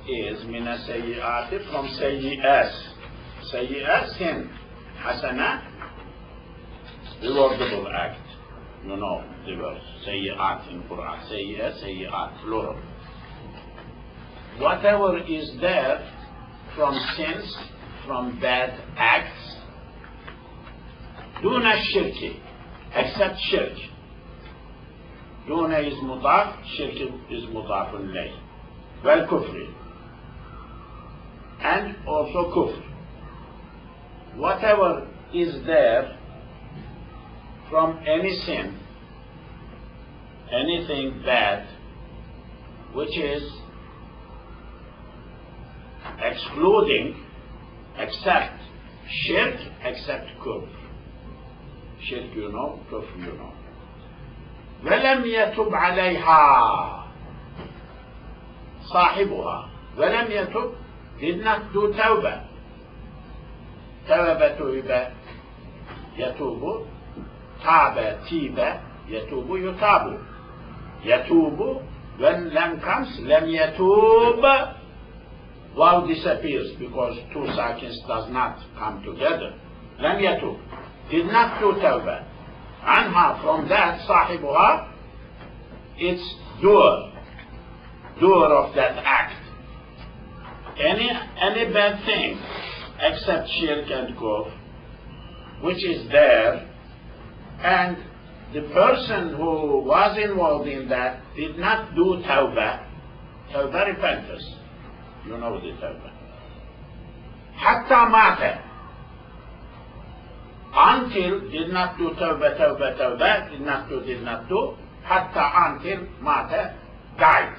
is min as-sayyi'at from sayyi'at. Sayyi'at, sin. Hasana, rewardable act. You know the word sayyi'at in Quran. Sayyi'at, sayyi'at, plural. Whatever is there from sins, from bad acts, duna shirki, except shirk. Duna is mudaf, shirk is mudafun ilayh. Well, kufri. And also kufr. Whatever is there from any sin, anything bad, which is excluding, except shirk, except kufr. Shirk you know, kufr you know. وَلَمْ يَتُبْ عَلَيْهَا صاحبها. وَلَمْ يَتُبْ, did not do tawbah. توب توب يتوب تاب تيب يتوب يتاب. يتوب, when lam comes, lam yatub, waw disappears because two seconds does not come together. Lam yatub, did not do tawbah. Anha, from that, sahibuha, it's doer of that act. Any bad thing except shirk and kufr, which is there, and the person who was involved in that did not do tawbah, repentance. You know the tawbah. Hatta mata, until did not do tawbah, did not do, hatta until mata, died.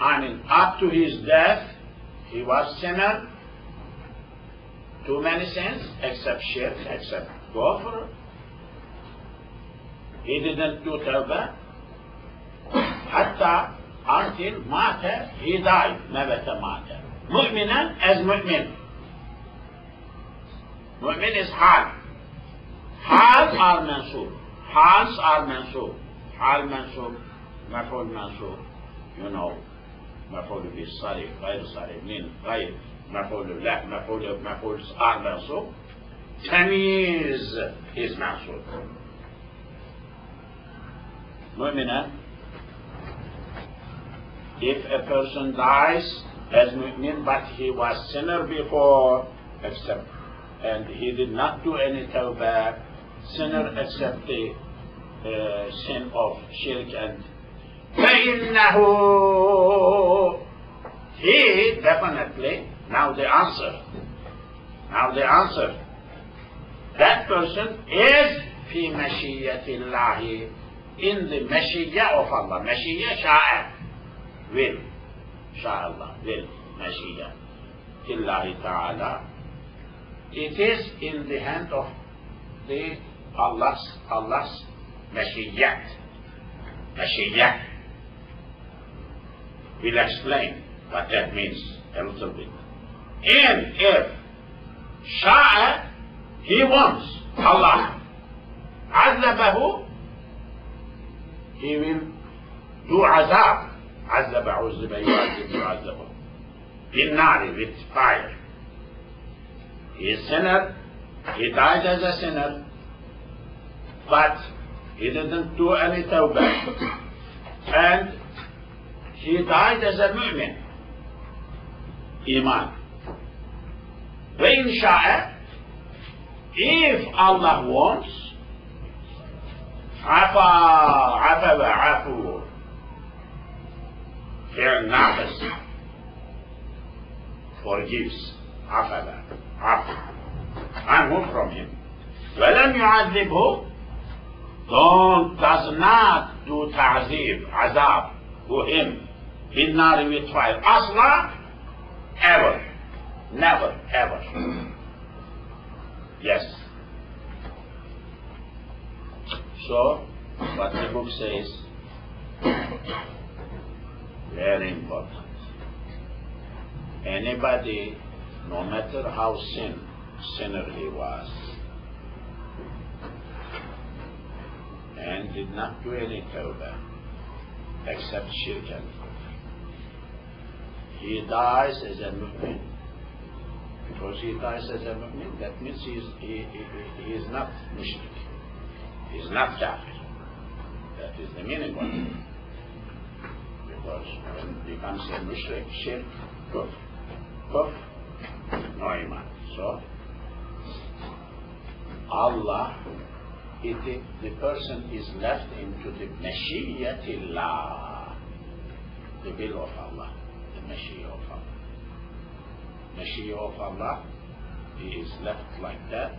I mean, up to his death, he was sinner, too many sins, except shirk, except kufr. He didn't do tawbah, hatta until mata, he died, nabata mata. Mu'minan as mu'min. Mu'min is hal. Hal are mansub. Hals are mansub. Hal mansub, maf'ul mansub, you know. مفعول به صريح غير صريح من غير مفعول له مفعول are منصوب. تمييز is منصوب. مؤمنا, if a person dies as mu'min but he was sinner before, except, and he did not do any tawbah, sinner except the sin of shirk and فَإِنَّهُ, he definitely, now the answer, that person is فِي مَشِيَّةِ اللَّهِ, in the mashiyah of Allah. Mashiyah, sha'a, will, sha'Allah, will, mashiyah, Illahi ta'ala. It is in the hand of the Allah's mashiyat. Mashiyah. We'll explain what that means a little bit. And if sha'a, he wants, Allah, azabahu, he will do azab. Azaba, uzziba, yu'azibu, azabu. Binnari, with fire. He is sinner, he died as a sinner, but he didn't do any tawbah. And he died as a mu'min. Iman. وَإِنْ شَاءَ, if Allah wants, عَفَى وَعَفُوا, فعل ناقص, forgives, عَفَى عنه, from him. وَلَمْ يُعَذِّبْهُ, does not do ta'zib, azab, to him, binnari, with fire, asla, ever, never, ever. Yes. So, what the book says, very important. Anybody, no matter how sinner he was, and did not do any tawbah, except shirk and kufr. He dies as a mu'min. Because he dies as a mu'min, that means he is not mushrik. He is not kafir. That is the meaning of it. Because when it becomes a mushrik, shirk, kufr. Kufr, no iman. So, Allah, the person is left into the mashiyatillah, the will of Allah, the mashiyah of Allah. Mashiyah of Allah, he is left like that.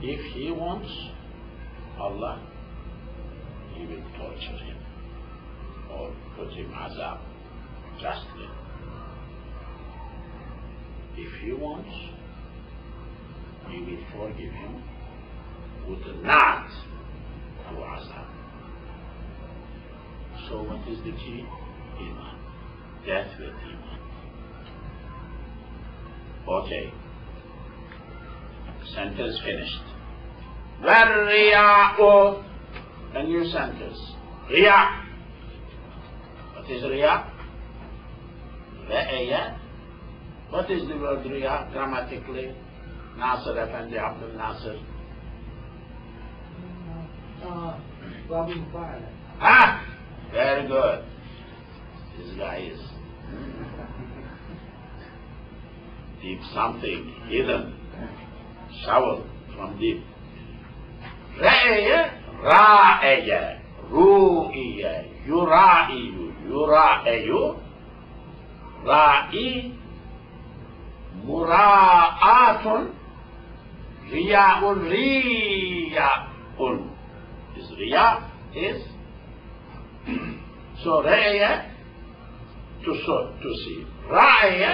If he wants Allah, he will torture him or put him azab justly. If he wants, he will forgive him with not to azab. So what is the key? Iman. Death with Iman. Okay. Sentence finished. وَالرِّيَاءُ, a new sentence. Riya. What is Riya? Ra'aya. What is the word Riya grammatically? Nasir Effendi, Abdul Nasir. Ah! Very good. This guy is deep something, hidden, shower from deep. Ra'aya, ra'aya, ru'iya, yura'iyu, yura'ayu, ra'i, mura'atun, riya'un, riya'un. This riya is so ra'aya, to see. Ra'aya,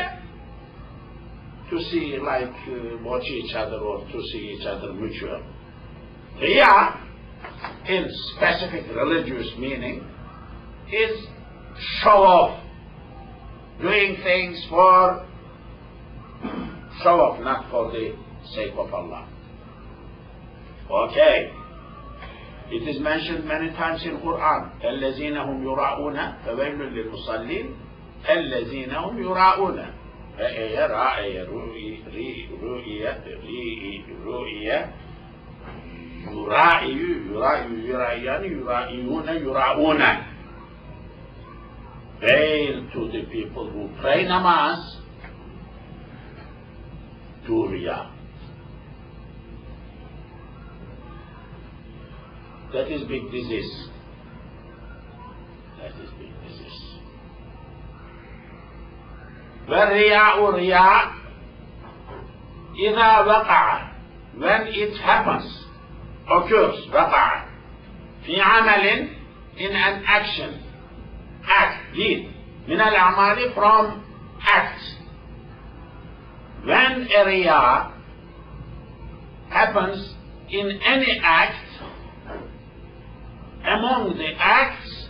to see like watch each other or to see each other mutual. Riya, in specific religious meaning, is show off. Doing things for show off, not for the sake of Allah. Okay. It is mentioned many times in Quran. الَّذِينَ هُمْ يُرَاءُونَ فَوَيْلٌ لِلْمُصَلِّينَ الَّذِينَ هُمْ يُرَاءُونَ رَأَيَ رَأَيَ رُؤِيَ يُرَائِيُونَ. Bail to the people who pray namaz, do riya. That is big disease. That is big disease. وَالرِّيَاءُ رِيَاء إِذَا وَقَعَ, when it happens, occurs, وَقَعَ, فِي عَمَلٍ, in an action, act, deed, مِنَ الْأَعْمَالِ, from act. When a riya happens in any act, among the acts,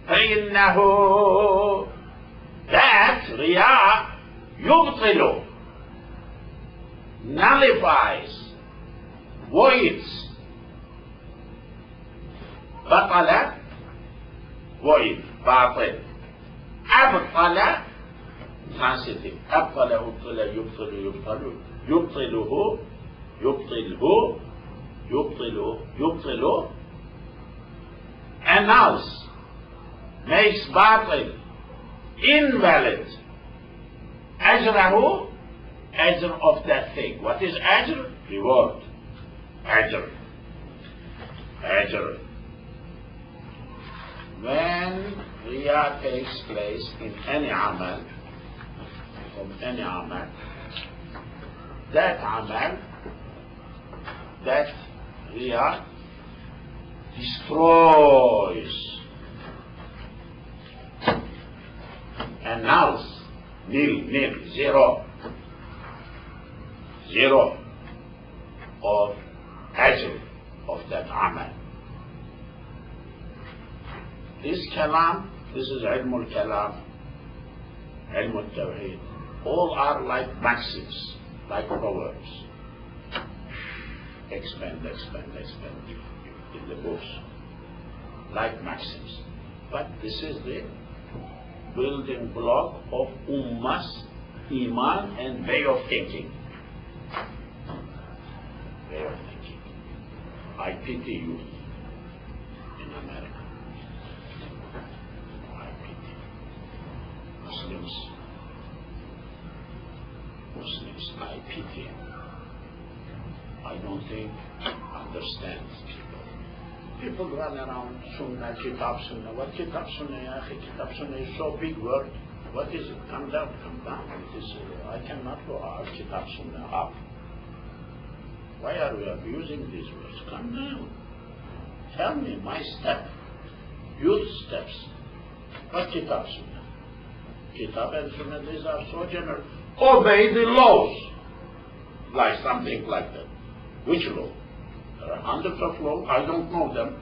فَإِنَّهُ, that riya يُبْطِلُ, nullifies, voids, بطل, void, باطل, أبطل, transitive, أبطل, أبطل, يبطل, يبطل, يبطله, يبطله, يبطل, announce, makes batil, invalid, ajrahu, ajr of that thing. What is ajr? Reward. Ajr. Ajr. When riya takes place in any amal, from any amal, that amal, that riya destroys, announce, nil, zero of ajr of that amal. This kalam, this is ilmul kalam, ilmul tawheed. All are like maxims, like proverbs. Expand. in the books, like maxims. But this is the building block of Ummah's Iman and way of thinking. Way of thinking. I pity you in America. I pity Muslims. I pity. I don't think understand people. People run around Sunnah, Kitab Sunnah. What Kitab Sunnah, ya akhi? Kitab Sunnah is so big word. What is it? Come down, come down. It is, I cannot go up, Kitab Sunnah, up. Why are we abusing these words? Come down. Tell me my step. Your steps. What Kitab Sunnah? Kitab and Sunnah, these are so general. Obey the laws. Like something like that. Which law? There are hundreds of laws. I don't know them.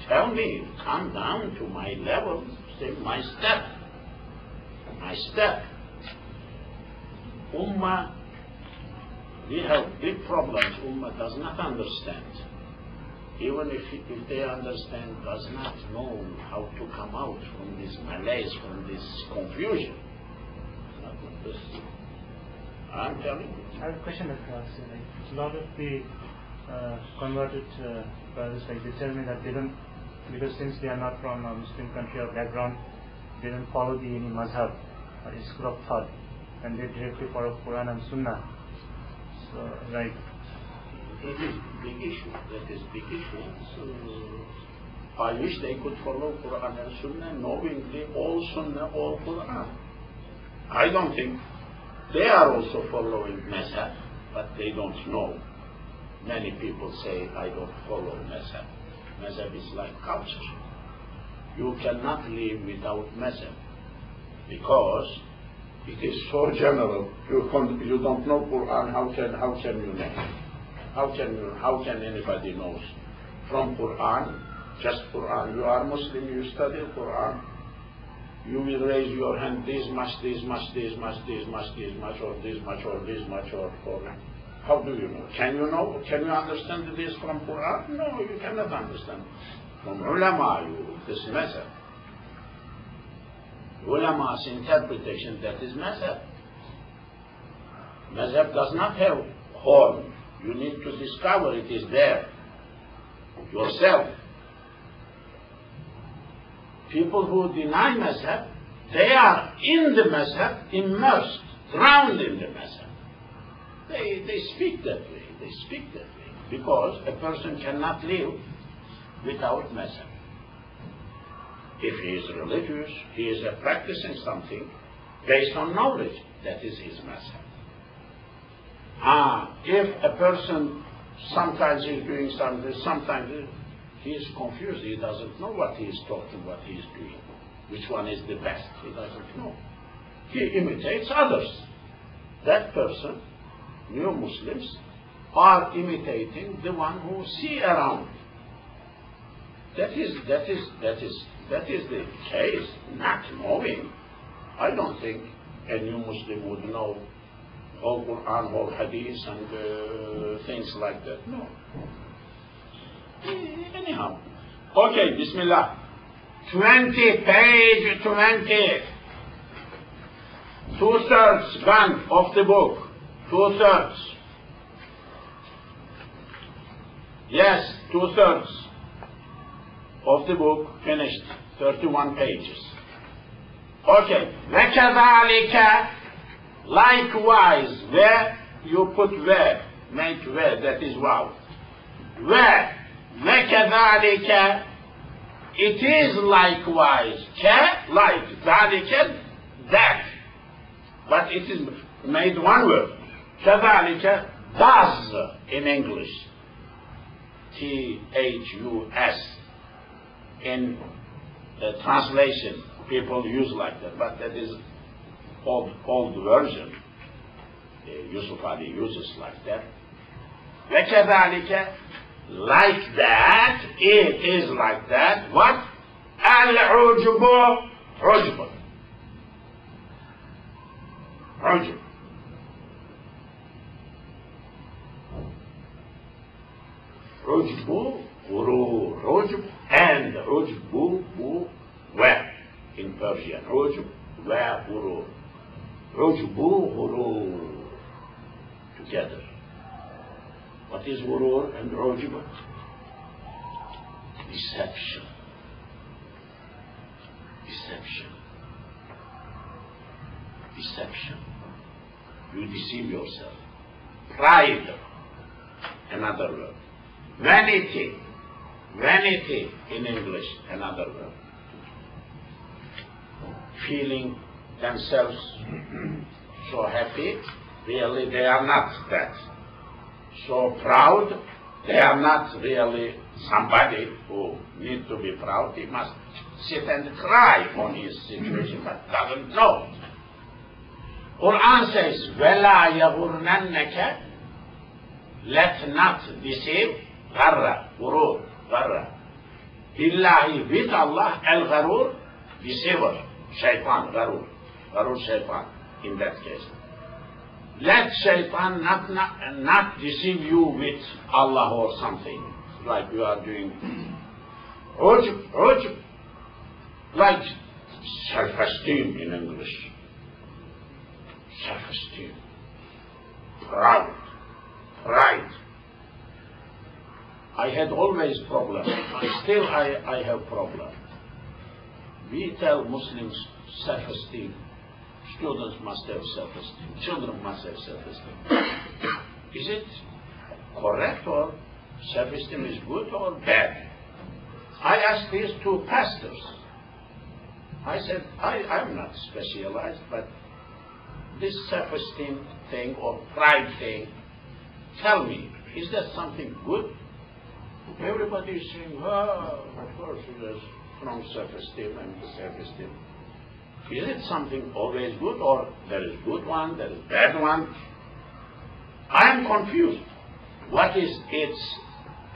Tell me, come down to my level. Say my step. My step. Ummah, we have big problems. Ummah does not understand. Even if they understand, does not know how to come out from this malaise, from this confusion. I'm telling you. I have a question that a lot of the converted brothers, like they tell me that they don't, because since they are not from a Muslim country or background, they don't follow any mazhab or school of thought, and they directly follow Quran and Sunnah. So, like, it is big issue. That is big issue. So, I wish they could follow Quran and Sunnah, knowingly all Sunnah, all Quran. I don't think they are also following Mazhab, but they don't know. Many people say, I don't follow Mazhab. Mazhab is like culture. You cannot live without Mazhab because it is so general. You don't know Quran. How can you know? How can anybody knows from Quran? Just Quran. You are Muslim. You study Quran. You will raise your hand this much, this much, this much, this much, this much, or this much, or this much, or how do you know? Can you know? Can you understand this from Quran? No, you cannot understand. From ulama, this method. Ulama's interpretation, that is mazhab. Mazhab does not have horn. You need to discover it is there yourself. People who deny mazhab, they are in the mazhab, immersed, drowned in the mazhab. They speak that way. They speak that way because a person cannot live without mazhab. If he is religious, he is practicing something based on knowledge. That is his mazhab. If a person sometimes is doing something, sometimes he is confused. He doesn't know what he is talking, what he is doing. Which one is the best? He doesn't know. He imitates others. That person, new Muslims, are imitating the one who see around. That is the case. Not knowing. I don't think a new Muslim would know whole Quran, whole Hadith, and things like that. No. Anyhow. Okay, Bismillah. 20, page 20. 2/3 gone of the book. 2/3. Yes, 2/3 of the book finished. 31 pages. Okay. وَكَذَلِكَ, likewise, where you put where, make where, that is wow. Where, وَكَذَلِكَ, it is likewise, like, ذَلِكَ, that, but it is made one word. كَذَلِكَ, does in English. T-H-U-S. In the translation, people use like that, but that is old version. Yusuf Ali uses like that. وَكَذَلِكَ, like that, it is like that. What? Al-ujbu, ujbu. Ujbu. Rujbu, Ghurur. Rujb and Rujbu, where in Persian. Rujb, where, Ghurur. Rujbu, Ghurur. Together. What is Ghurur and Rujb? Deception. Deception. Deception. You deceive yourself. Pride, another word. Vanity. Vanity in English, another word. Feeling themselves so happy, really they are not that. So proud, they are not really somebody who needs to be proud. He must sit and cry on his situation, but doesn't know. Quran says, وَلَا يَغُرْنَنَّكَ, let not deceive, غَرَّ, غُرُور, غَرَّ. Billahi, with Allah, al-gharur, deceiver, shaitan, gharur, gharur shaitan, in that case. Let shaitan not deceive you with Allah or something, like you are doing. Ujb, like self-esteem in English. Self-esteem. Proud. Pride. I had always problems, and still I have problems. We tell Muslims self-esteem. Students must have self-esteem. Children must have self-esteem. Is it correct, or self-esteem is good or bad? I asked these two pastors. I said, I'm not specialized, but this self-esteem thing or pride thing, tell me, is that something good? Everybody is saying, oh, of course, there's strong self-esteem and self-esteem. Is it something always good, or there is good one, there is bad one? I am confused. What is its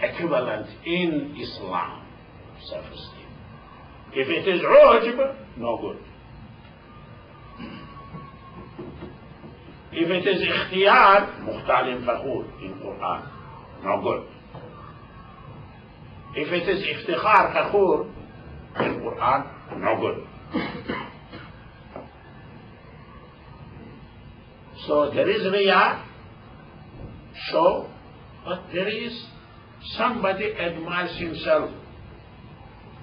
equivalent in Islam, self-esteem? If it is ujb, no good. If it is ikhtiyar, mukhtalin fakhur in Quran, no good. If it is iftikhar fakhur in Quran, no good. So there is riyah, show, but there is somebody admires himself.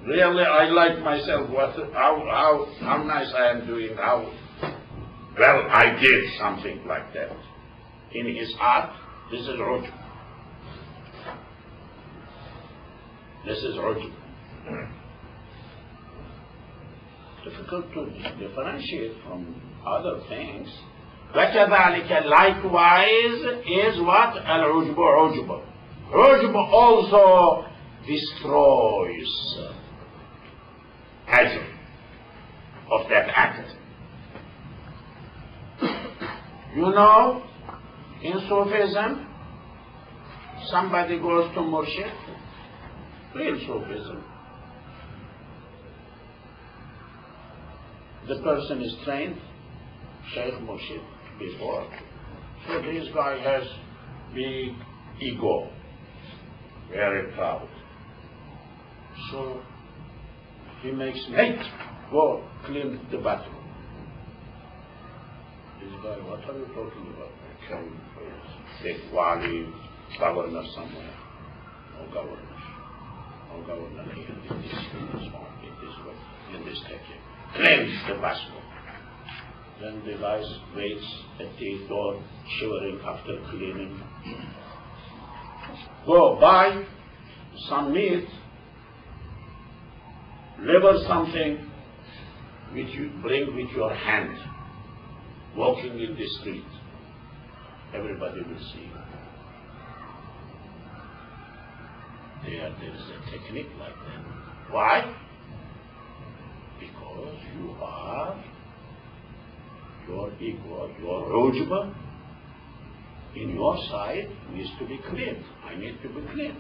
Really, I like myself. How nice I am doing. How well I did something like that. In his heart, this is ujb. This is ujb. Difficult to differentiate from other things. وَكَذَلِكَ, likewise is what? Al-ujbu, ujbu. Ujbu also destroys ajr of that act. You know, in Sufism, somebody goes to Murshid, real Sufism. The person is trained, Shaykh Murshid, before. So this guy has big ego, very proud. So he makes mate, go clean the bathroom. This guy, what are you talking about? I can take wali, governor somewhere. No governor. No governor here. In this one, in this technique. Cleanse the bathroom. Then the guy waits at the door, shivering after cleaning. Go buy some meat, labor something which you bring with your hand, walking in the street. Everybody will see you. There is a technique like that. Why? Because you are, your ego, your ujb, in your side needs to be cleaned. I need to be clean.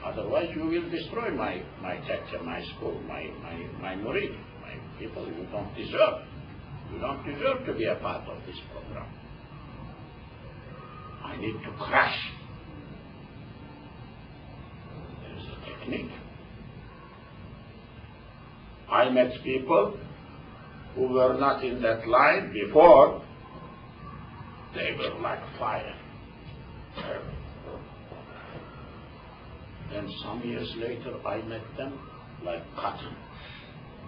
Otherwise you will destroy my teacher, my school, my murid, my people. You don't deserve. You don't deserve to be a part of this program. I need to crush technique. I met people who were not in that line before. They were like fire. Then some years later, I met them like cotton.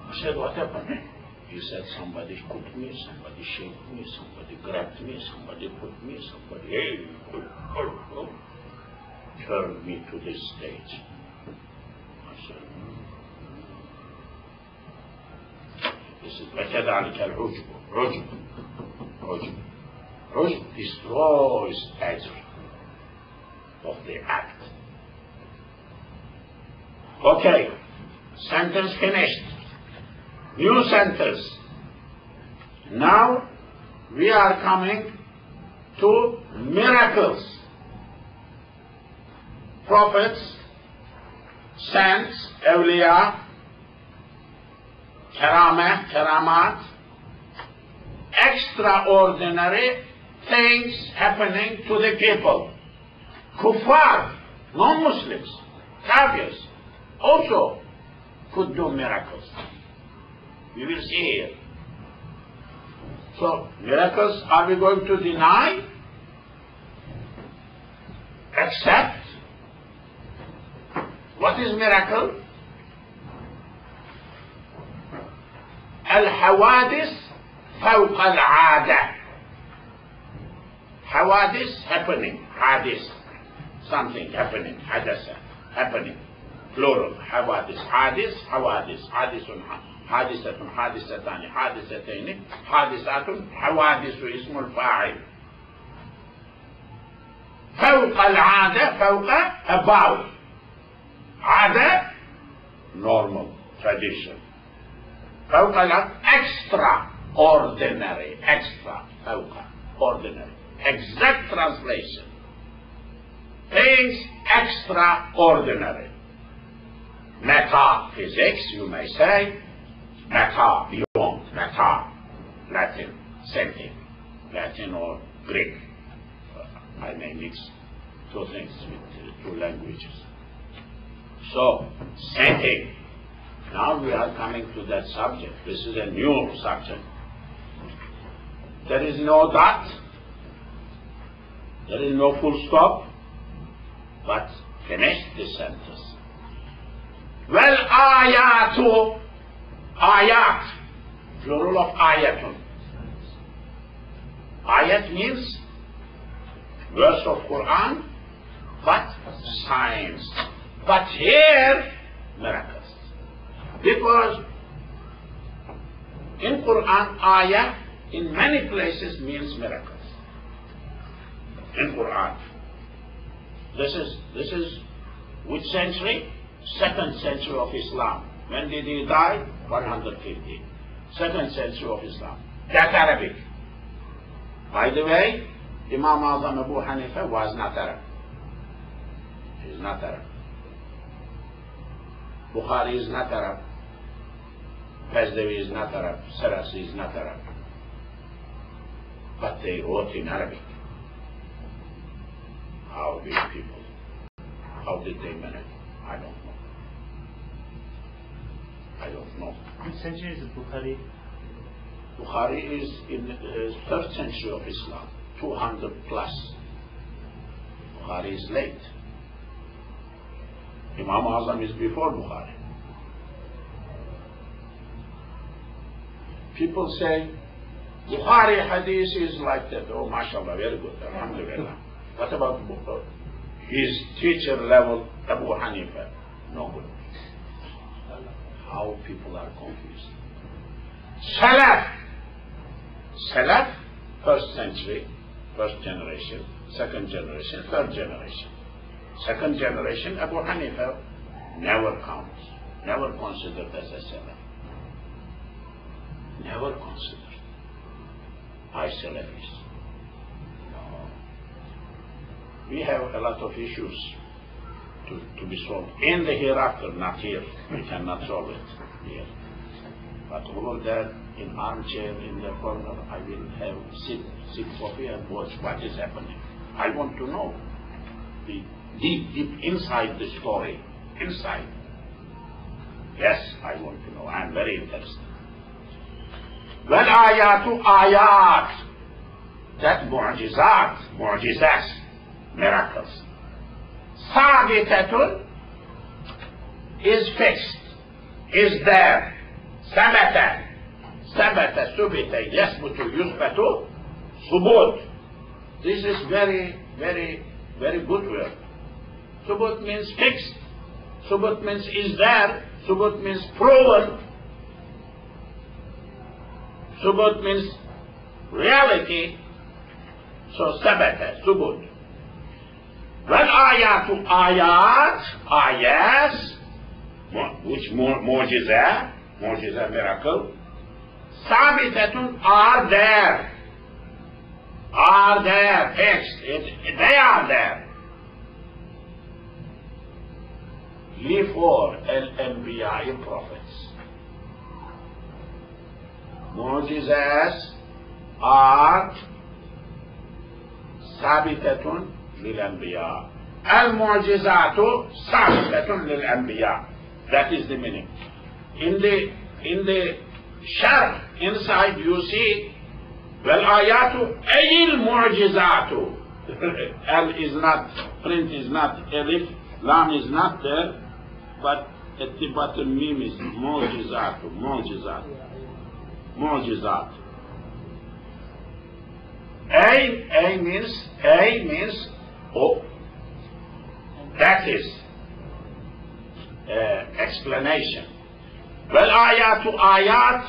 I said, what happened? He said, somebody cooked me, somebody shaped me, somebody grabbed me, somebody put me, somebody turned me to this stage. I said, this is وَكَذَلِكَ الْعُجْبُ. Ujb destroys ajr of the act. Okay, sentence finished. New sentence. Now we are coming to miracles. Prophets, saints, awliya, karamat, extraordinary things happening to the people. Kuffar, non-Muslims, kafirs, also could do miracles. We will see here. So, miracles are we going to deny? Accept? What is miracle? Al-hawadis fawq al-'ada. Hawadis, happening. Hadis, something happening. Hadasa, happening. Plural. Hawadis. Hadis, hawadis. Hadisun, hadisatun, hadisatani, hadisataini, hadisatun, hawadisu ismul fa'il. فوق العادة, فوق, above. عادة, normal, tradition. فوق العادة, extraordinary, extra, فوق, ordinary. Exact translation. Things extraordinary. Metaphysics, you may say. Meta, beyond. Meta, Latin, something. Latin or Greek. I may mix two things with two languages. So, something. Now we are coming to that subject. This is a new subject. There is no dot. There is no full stop. But finish this sentence. Well, ayatu, ayat, plural of ayatun. Ayat means verse of Quran, but signs. But here, miracles. Because in Quran, ayah in many places means miracles. In Quran. This is which century? 2nd century of Islam. When did he die? 150. 2nd century of Islam. That's Arabic. By the way, Imam Azam Abu Hanifa was not Arab. He is not Arab. Bukhari is not Arab. Pezdevi is not Arab. Sarasi is not Arab. But they wrote in Arabic. How these people, how did they manage? I don't know. I don't know. Which century is Bukhari? Bukhari is in the 3rd century of Islam, 200 plus. Bukhari is late. Imam Azam is before Bukhari. People say, Bukhari hadith is like that. Oh, mashallah, very good. Alhamdulillah. What about his teacher level, Abu Hanifa? No good. How people are confused. Salaf. Salaf, 1st century, 1st generation, 2nd generation, 3rd generation. 2nd generation, Abu Hanifa never counts, never considered as a Salaf. Never considered. I Salafis. We have a lot of issues to be solved in the hereafter, not here. We cannot solve it here. But over there, in armchair, in the corner, I will have sip coffee and watch what is happening. I want to know the deep inside the story, inside? Yes, I want to know. I am very interested. Wal ayatu ayat. That mu'jizat, miracles. Sabitatun is fixed, is there. Sabata, subita, yasbutu, yusbatu, subut. This is very, very, very good word. Subut means fixed. Subut means is there. Subut means proven. Subut means reality. So sabata, subut. Wal ayatu ayat, ayas, which mu'jiza, miracle, sabitatun are there, fixed, they are there. Before al-anbiya, prophets. Mu'jizas are sabitatun lil-anbiya. Al-mu'jizatu sabitatun lil-anbiya. That is the meaning. In the sharh inside you see wal-ayatu ayil mu'jizatu. Al is not, print is not, alif, lam is not there, but at the bottom mim is mu'jizatu, mu'jizat. A means oh, that is explanation. Well, ayatu ayat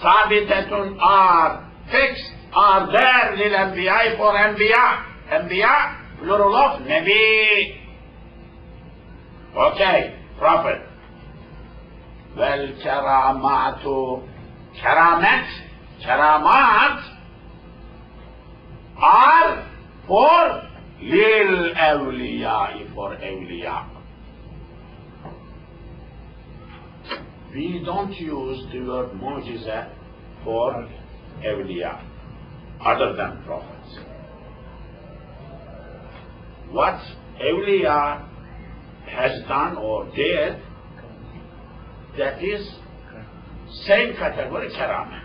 sabitatun are fixed, are there lil anbiya, for anbiya, plural of nabi. Okay, prophet. Well, karamat are for lil awliya, for awliya. We don't use the word mu'jiza for awliya, other than prophets. What awliya has done or did, that is same category, karama.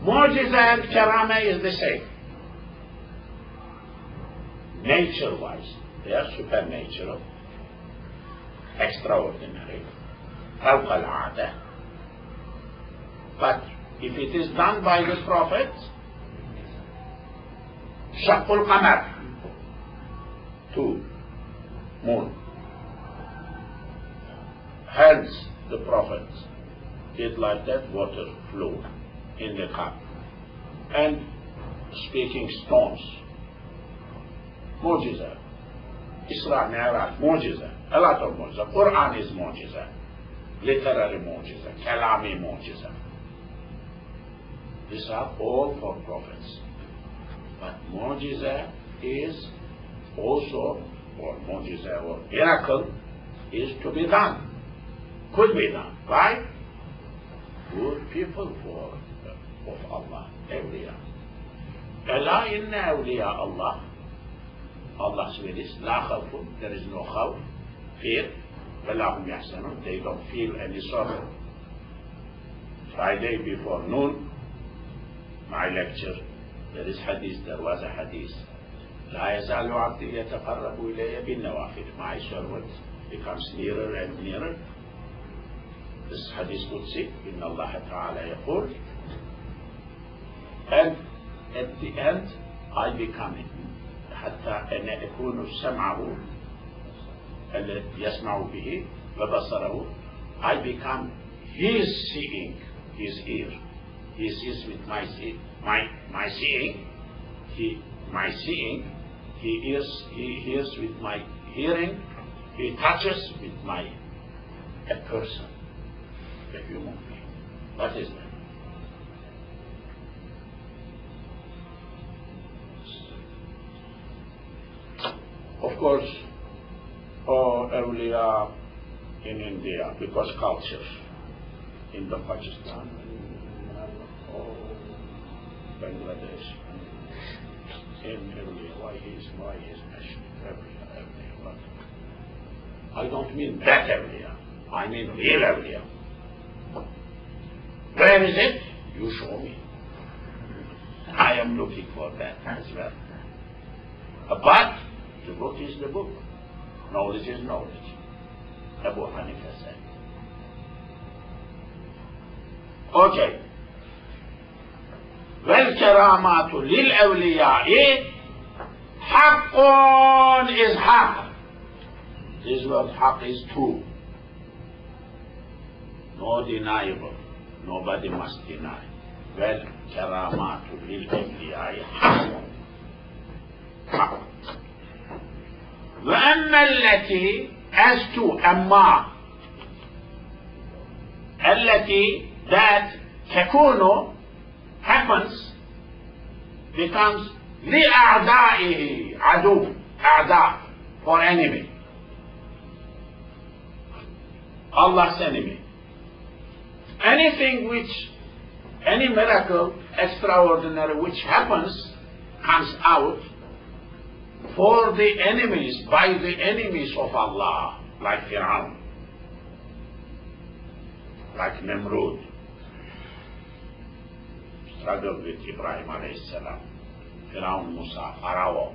Mu'jiza and karama is the same. Nature-wise, they are supernatural, extraordinary, فوق العادة. But if it is done by the prophets, شق القمر, to moon. Hence the prophets did like that, water flow in the cup. And speaking stones, mu'jiza. Isra Mi'raj, mu'jiza. A lot of mu'jiza. Quran is mu'jiza. Literary mu'jiza. Kalami mu'jiza. These are all for prophets. But mu'jiza is also, or mu'jiza or miracle, is to be done. Could be done. Why? Good people of Allah, awliya. Ela inna awliya Allah. Allah's will is la khawfun, there is no khawf, fear. Walahum yahsanun, they don't feel any sorrow. Friday before noon, my lecture, there is hadith, there was a hadith. لا يزال عبدي يتقرب إلي بالنوافل. My servant becomes nearer and nearer. This hadith Qudsi, إن الله تعالى يقول, and at the end I become it. حتى أن أكون سمعه الذي يسمع به وبصره. I become his seeing, his ear. He sees with my seeing. He hears with my hearing. He touches with my a person, a human being. What is that? Of course, awliya in India, because culture in the Pakistan, Bangladesh, in awliya, why is national awliya, I don't mean that awliya. I mean real awliya. Where is it? You show me. I am looking for that as well. But the book is the book. Knowledge is knowledge. Abu Hanifa said. Okay. وَالْكَرَامَاتُ لِلْأَوْلِيَاءِ حَقٌّ is haq. This word haq is true. No deniable. Nobody must deny. وَالْكَرَامَاتُ لِلْأَوْلِيَاءِ حَقٌّ. وَأَمَّا الَّتِي as to أما التي that تكون happens becomes لأعدائه عدو أعداء for enemy, Allah's enemy. Anything which, any miracle extraordinary which happens comes out for the enemies, by the enemies of Allah, like Fir'aun, like Nimrod, struggled with Ibrahim alayhi salam, Fir'aun, Musa, Pharaoh,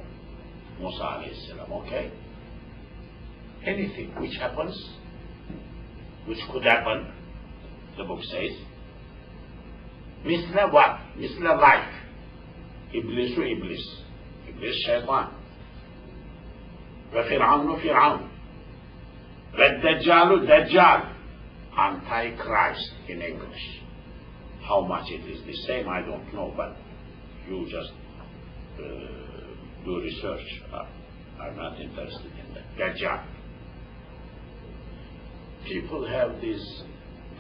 Musa alayhi salam, okay? Anything which happens, which could happen, the book says, misla what? Misla like, Iblis, Iblis shaitan, وفرعون فرعون والدجال دجال, Antichrist in English. How much it is the same I don't know, but you just do research. I'm not interested in that. Dajjal. People have these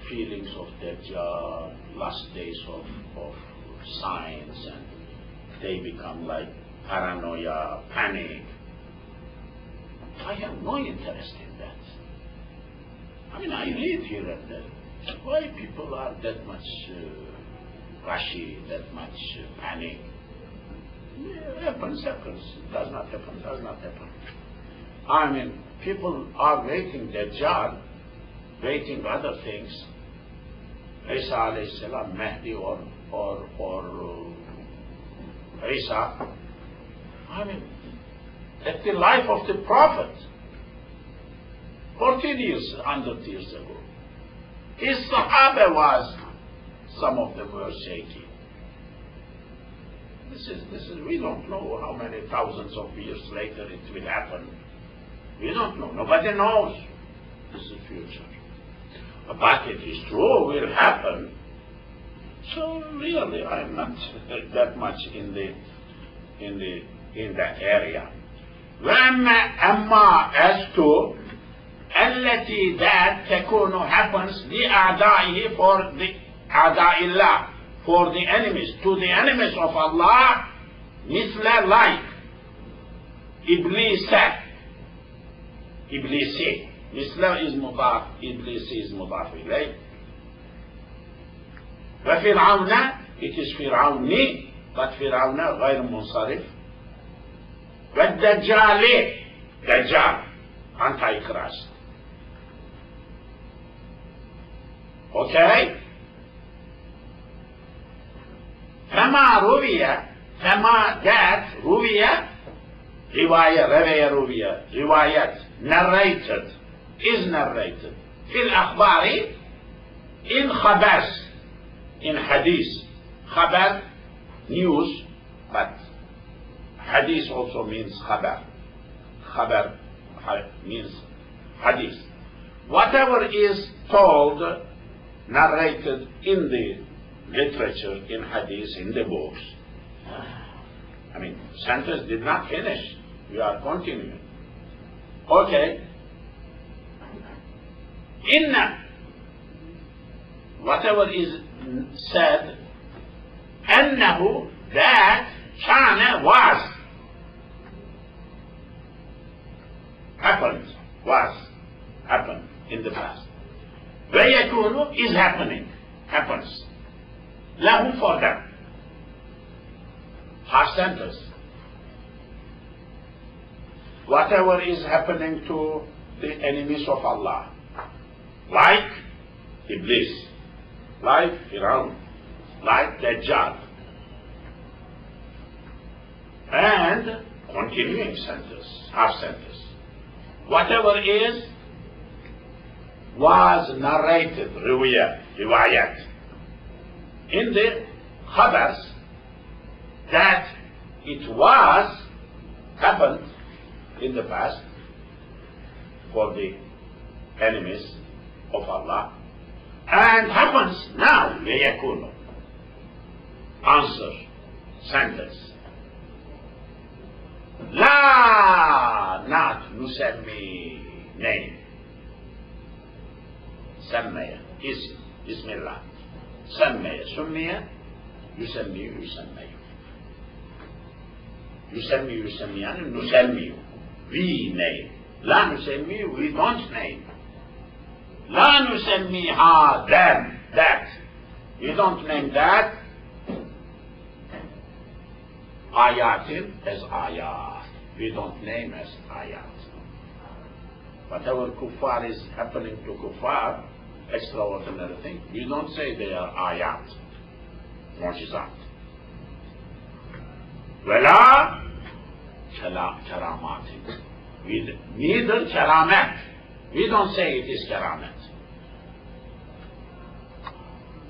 feelings of Dajjal, last days of science, and they become like paranoia, panic. I have no interest in that. I mean, I read here and there. Why people are that much rushy, that much panic? Happens. Does not happen. I mean, people are waiting Dajjal, waiting other things. Isa alayhi salam, Mahdi or Isa. I mean, at the life of the Prophet, 14 years, 100 years ago, his Sahaba was, some of them were shaky. This is, we don't know how many thousands of years later it will happen. We don't know. Nobody knows. This is future. But it is true, will happen. So really, I'm not that much in that area. أما as to التي that تكون happens لأعدائه for the أعداء الله, for the enemies, to the enemies of Allah, مثل like إبليس مثل is مضاف, إبليس is مضاف إليه. وفرعون, it is فرعوني, but فرعون غير منصرف. والدجال, دجال, Antichrist. Okay? فما روية, فما that روية, رواية, narrated, is narrated. في الأخبار, in خبر, in hadith. خبر, news, but hadith also means khabar. Khabar means hadith. Whatever is told, narrated in the literature, in hadith, in the books. I mean, sentence did not finish. We are continuing. Okay. Inna, whatever is said, annahu, that, kana, was, happened in the past. وَيَكُونُ is happening, happens. لَهُ for them. Past sentence. Whatever is happening to the enemies of Allah, like Iblis, like Firaun, like Dajjal, and continuing sentence, half sentence. Whatever was narrated, riwayat, in the khabars, that it happened in the past for the enemies of Allah, and happens now, ليكون. Answer, sentence. لا not نسمي name. سمي اسم بسم الله. سمي يسمي يعني نسمي. We name. لا نسمي, we don't name. لا نسميها them, that. We don't name that. Ayatin as ayat. We don't name as ayat. Whatever kuffar is happening to kuffar, extraordinary thing, we don't say they are ayat, mu'jizat. Wala karamatin. Neither karamat. We don't say it is karamat.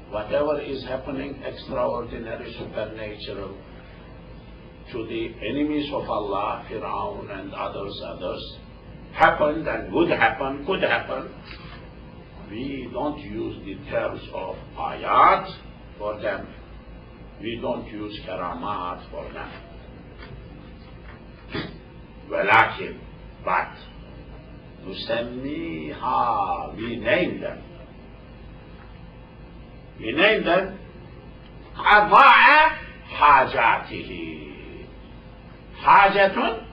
Whatever is happening extraordinary, supernatural, to the enemies of Allah, Firaun and others, happened and would happen, could happen. We don't use the terms of ayat for them. We don't use karamat for them. Walakin, but, nusammiha, we name them. We name them qada'a hajatihi. Hajatun,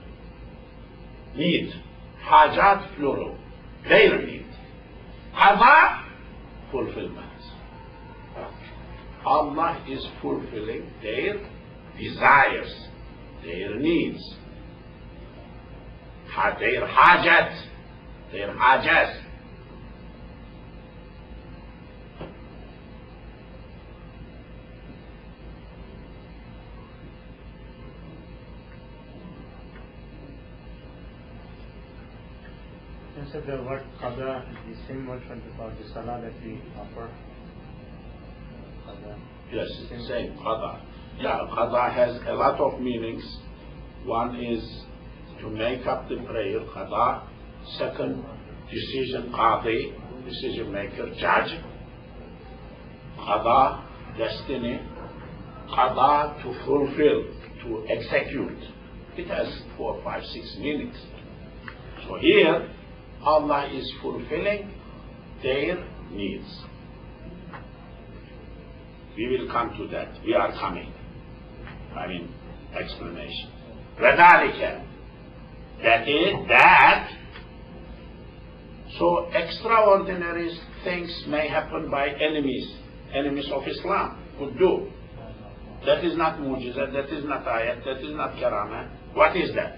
need. Hajat, plural. Their need. Qada, fulfillment. Allah is fulfilling their desires, their needs. Their hajat, their hajas. You said the word qada is the same word for the salah that we offer. Qada. Yes, same, qada. Yeah, qada has a lot of meanings. One is to make up the prayer, qada. Second, decision, qadi, decision maker, judge. Qada, destiny. Qada, to fulfill, to execute. It has 4, 5, 6 meanings. So here, Allah is fulfilling their needs. We will come to that. We are coming. Explanation. وَذَلِكَ, that is that. So extraordinary things may happen by enemies of Islam could do. That is not mu'jiza, that is not ayat, that is not karama. What is that?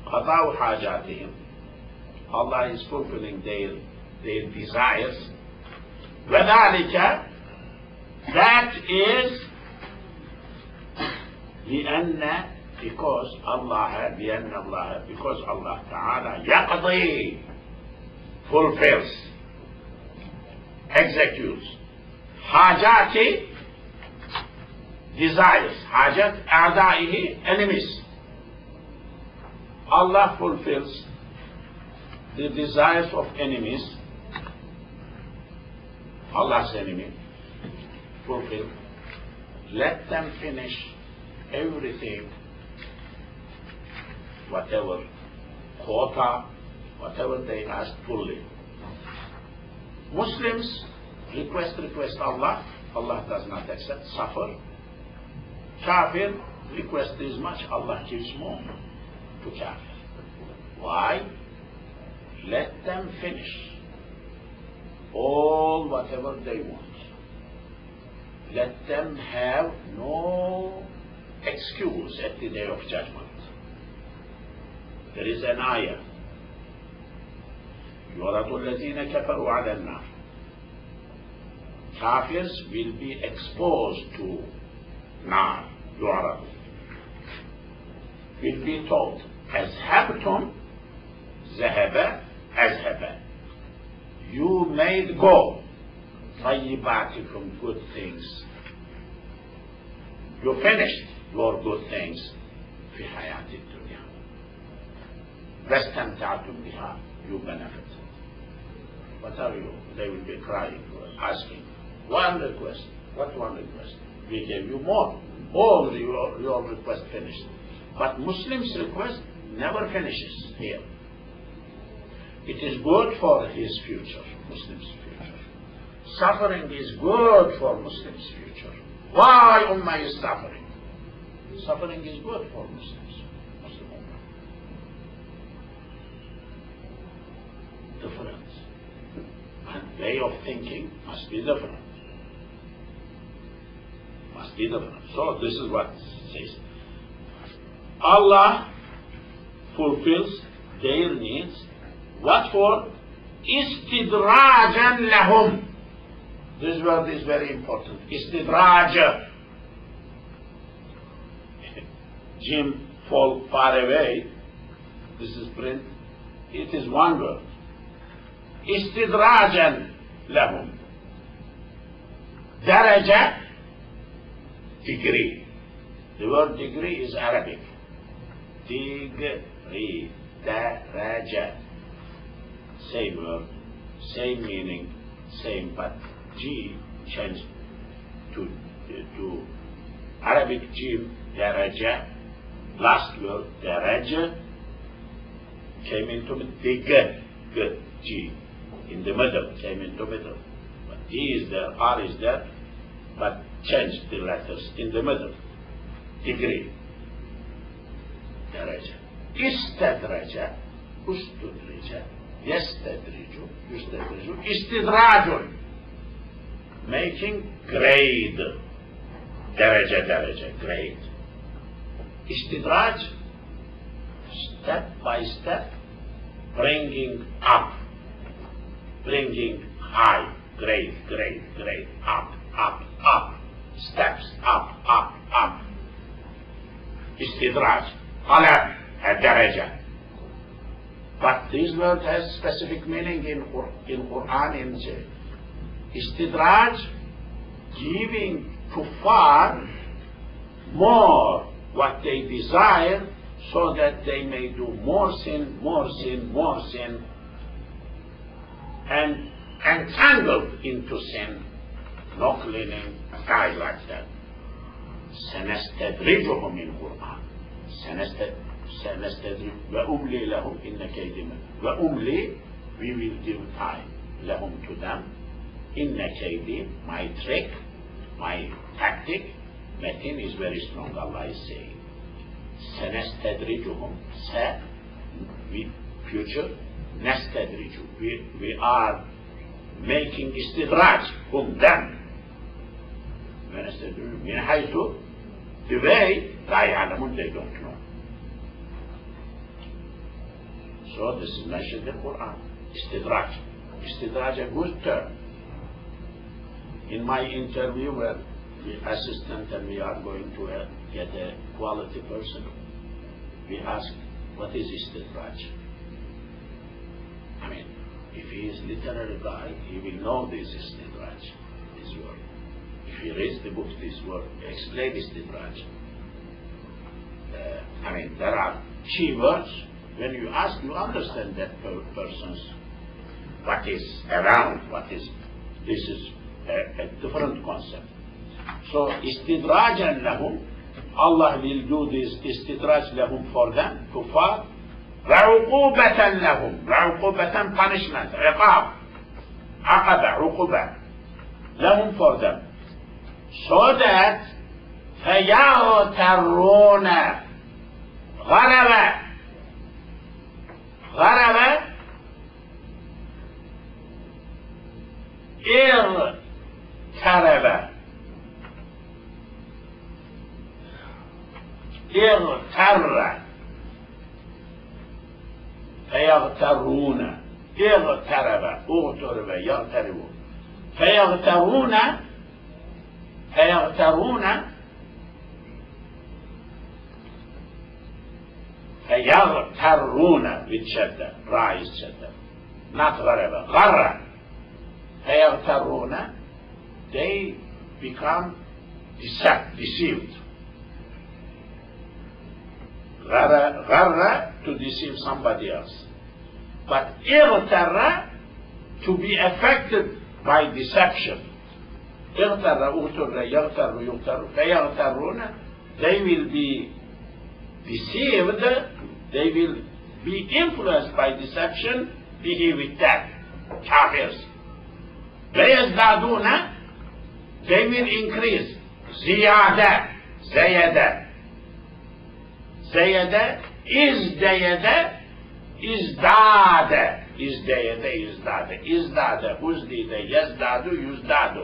قَضَاءُ حَاجَاتِهِمْ. Allah is fulfilling their desires. وَذَلِكَ, that is because Allah Ta'ala yaqdi, fulfills, executes, hajati, desires, hajat, a'da'ihi, enemies. Allah fulfills the desires of enemies. Allah's enemy fulfill. Let them finish everything, whatever quota, whatever they ask fully. Muslims request Allah, Allah does not accept, suffer. Kafir request this much, Allah gives more to kafir. Why? Let them finish all whatever they want. Let them have no excuse at the day of judgment. There is an ayah. يعرض الذين كفروا على النار. Kafirs will be exposed to nar, يعرض. Will be told, أذهبتم ذهب أذهب. You made go طيباتكم, good things. You finished your good things في حياة الدنيا. واستمتعتم بها, you benefit. What are you? They will be crying, asking. One request. What one request? We gave you more. All your request finished. But Muslims' request never finishes here. It is good for his future, Muslims' future. Suffering is good for Muslims' future. Why Ummah is suffering? Suffering is good for Muslims, Muslim Ummah. Different. And way of thinking must be different. Must be different. So this is what it says. Allah fulfills their needs. What for? Istidrajan lahum. This word is very important. Istidraj. Jim fall far away. This is print. It is one word. Istidrajan lahum. Daraja, degree. The word degree is Arabic. Degree. Daraja. Same word, same meaning, same, but G changed to Arabic Jim, daraja. Last word, daraja, came into the good G, in the middle, came into middle. But D is there, R is there, but changed the letters in the middle. Degree. Daraja. Istadraja, ustudrija. Yestadriju, yustadriju, istidrajun, making grade, daraja, grade. Istidraj, step by step, bringing up, bringing high, grade, up, steps, up. Istidraj, ala, daraja. But this word has specific meaning in Quran. In Istidraj, giving kuffar more what they desire, so that they may do more sin, and entangled into sin, no cleaning, die like that. سنستدرجهم in Quran. وأملي لهم إن كيدي متين. وأملي, we will give time, لهم to them. إن كيدي, my trick, my tactic, متين is very strong, Allah is saying. سنستدرجهم, future, نستدرج, we are making استدراج them. من حيث, the way, لا يعلمون, they don't know. So this is mentioned in the Quran. Istidraj. Istidraj, a good term. In my interview with the assistant, and we are going to get a quality person, we ask, what is Istidraj? I mean, if he is literary guy, he will know this Istidraj, this word. If he reads the book, this word, explain Istidraj. I mean, there are key words. When you ask, you understand that person's, what is around, this is a different concept. So, istidrajan lahum, Allah will do this istidraj lahum for them, kuffar, ra'uqubatan lahum, ra'uqubatan, punishment, iqab, aqaba, uquba, lahum for them, so that فَيَغْتَرُونَ غَرَبَ اغترب اغتر فيغترون اغترب اغترب يغترب فيغترون with shadda, ra is shadda, not gharaba, gharra. فيغترون, they become deceived. Gharra, to deceive somebody else. But اغتر, to be affected by deception. اغتر اغتر يغتر يغتر فيغترون, they will be deceived, they will be influenced by deception, به with that, kafirs. فيزدادون, they will increase. زيادة, زيادة, زيادة, ازديادة, ازداد, ازديادة, ازداد, ازداد, ازديد, يزداد, يزداد.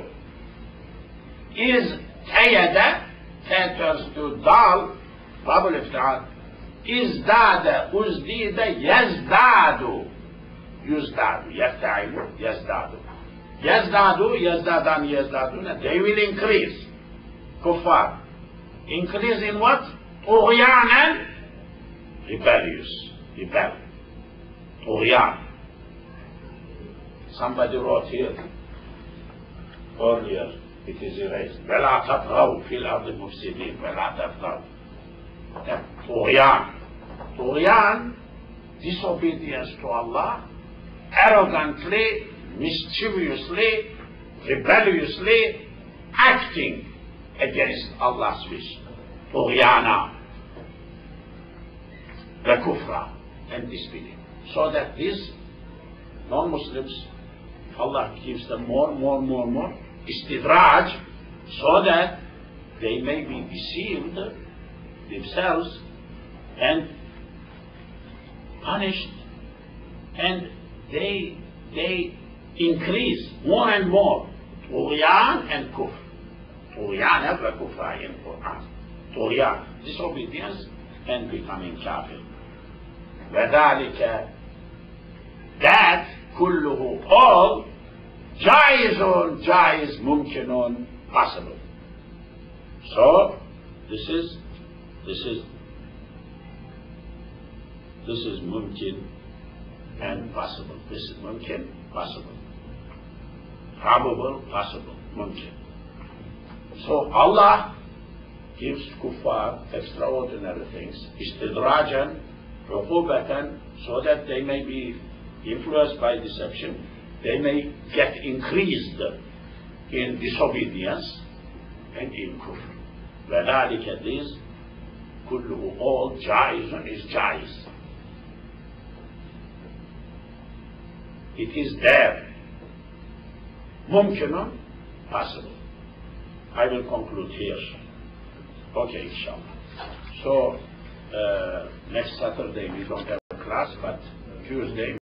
ازديادة, turns to dal, double افتعال. ازداد, ازديد, يزداد, يزداد, يفتعل, يزداد. يزدادوا يزدادان يزدادون, they will increase. Kuffar. Increase in what? طغيانا, rebellious, rebel. طغيان. Somebody wrote here earlier, it is erased. ولا تطغوا في الأرض مفسدين, ولا تطغوا. طغيان. طغيان, disobedience to Allah, arrogantly, mischievously, rebelliously acting against Allah's wish. طغيانا, the kufra, and disbelief. So that these non-Muslims, Allah gives them more, istidraj, so that they may be deceived themselves and punished, and they increase more and more. طغيان and kufr. طغيان have a kufra in Quran. طغيان, disobedience and becoming kafir. وذلك, that, كله, all, jaiz, mumkinun, possible. So this is mumkin and possible. This is mumkin, possible. Probable, possible, mumkin. So Allah gives kuffar extraordinary things, istidrajan, uqubatan, so that they may be influenced by deception, they may get increased in disobedience and in kufr. وذلك, this, كله, all, jaizun is jaiz. It is there. Mumkinun, possible. I will conclude here. Okay, inshallah. So, next Saturday we don't have a class, but Tuesday